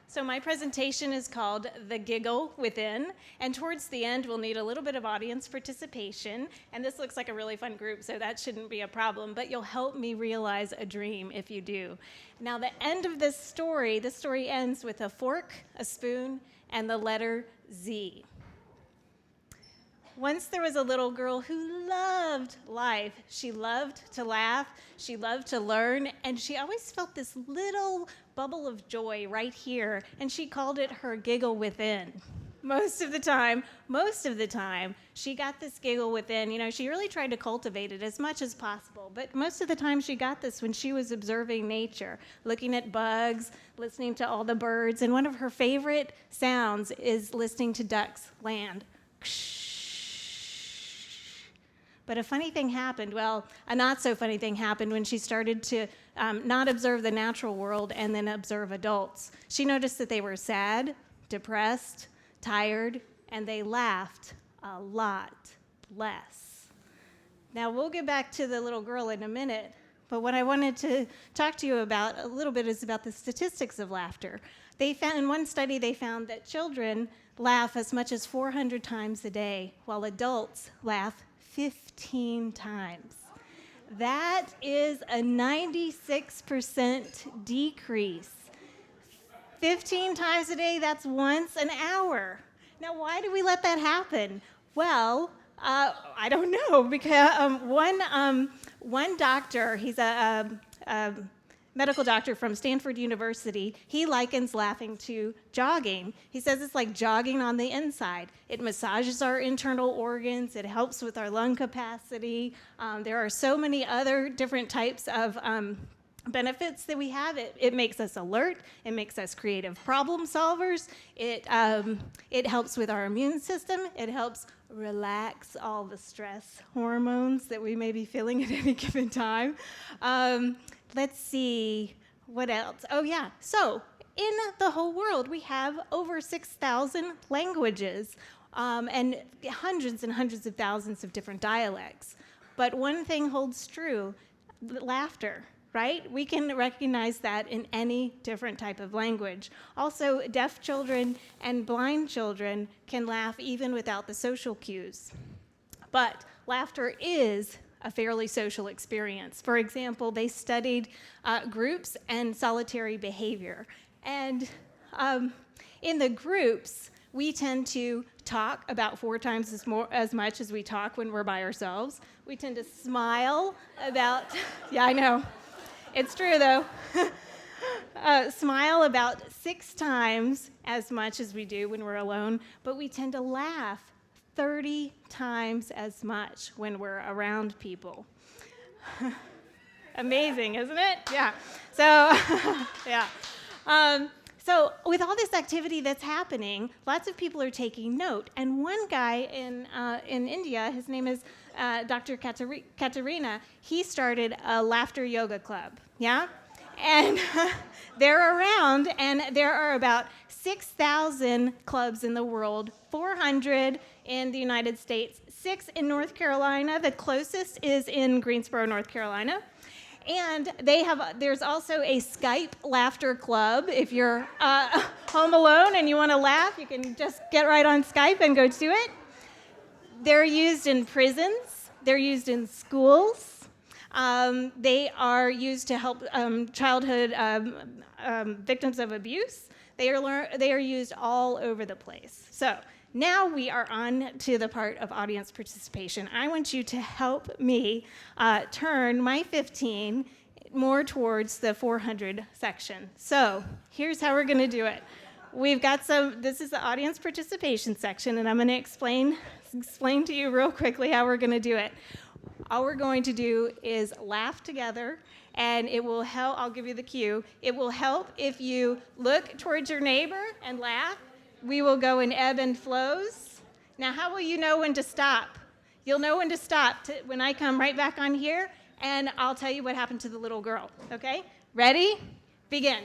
So my presentation is called The Giggle Within, and towards the end we'll need a little bit of audience participation, and this looks like a really fun group, so that shouldn't be a problem, but you'll help me realize a dream if you do. Now the end of this story ends with a fork, a spoon, and the letter Z. Once there was a little girl who loved life. She loved to laugh, she loved to learn, and she always felt this little bubble of joy right here, and she called it her giggle within. Most of the time, she got this giggle within. You know, she really tried to cultivate it as much as possible, but most of the time she got this when she was observing nature, looking at bugs, listening to all the birds, and one of her favorite sounds is listening to ducks land. But a funny thing happened, a not so funny thing happened when she started to not observe the natural world and then observe adults. She noticed that they were sad, depressed, tired, and they laughed a lot less. Now we'll get back to the little girl in a minute, but what I wanted to talk to you about a little bit is about the statistics of laughter. In one study, they found that children laugh as much as 400 times a day, while adults laugh 15 times. That is a 96% decrease. 15 times a day, that's once an hour. Now, why do we let that happen? Well, I don't know, because one doctor, he's a medical doctor from Stanford University, he likens laughing to jogging. He says it's like jogging on the inside. It massages our internal organs. It helps with our lung capacity. There are so many other different types of benefits that we have. It makes us alert. It makes us creative problem solvers. It helps with our immune system. It helps relax all the stress hormones that we may be feeling at any given time. Let's see, what else? Oh yeah, so in the whole world, we have over 6,000 languages and hundreds of thousands of different dialects. But one thing holds true, laughter, right? We can recognize that in any different type of language. Also, deaf children and blind children can laugh even without the social cues. But laughter is a fairly social experience. For example, they studied groups and solitary behavior. And in the groups, we tend to talk about 4 times as much as we talk when we're by ourselves. We tend to smile about, yeah, I know. It's true, though. Smile about 6 times as much as we do when we're alone, but we tend to laugh 30 times as much when we're around people. Amazing, isn't it? Yeah. So, yeah. So with all this activity that's happening, lots of people are taking note. And one guy in India, his name is Dr. Katarina, he started a laughter yoga club, yeah? And they're around, and there are about 6,000 clubs in the world, 400 in the United States, 6 in North Carolina. The closest is in Greensboro, North Carolina. And there's also a Skype laughter club. If you're home alone and you want to laugh, you can just get right on Skype and go to it. They're used in prisons. They're used in schools. They are used to help childhood victims of abuse. They are used all over the place. So now we are on to the part of audience participation. I want you to help me turn my 15 more towards the 400 section. So here's how we're going to do it. This is the audience participation section, and I'm going to explain to you real quickly how we're going to do it. All we're going to do is laugh together, and it will help. I'll give you the cue. It will help if you look towards your neighbor and laugh. We will go in ebb and flows. Now, how will you know when to stop? You'll know when to stop when I come right back on here, and I'll tell you what happened to the little girl, okay? Ready? Begin.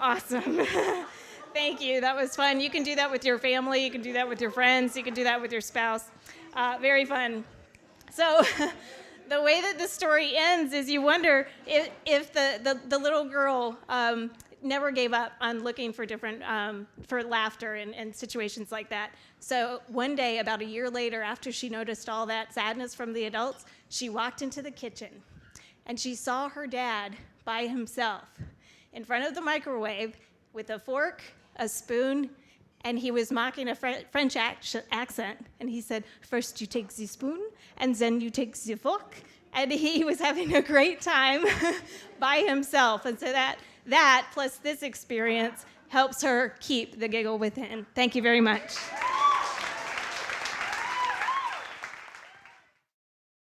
Awesome. Thank you. That was fun. You can do that with your family. You can do that with your friends. You can do that with your spouse. Very fun. So the way that the story ends is you wonder if the little girl never gave up on looking for different, for laughter in situations like that. So one day, about a year later, after she noticed all that sadness from the adults, she walked into the kitchen and she saw her dad by himself in front of the microwave with a fork, a spoon, and he was mocking a French accent. And he said, first you take the spoon, and then you take the fork. And he was having a great time by himself. And so that plus this experience helps her keep the giggle within. Thank you very much.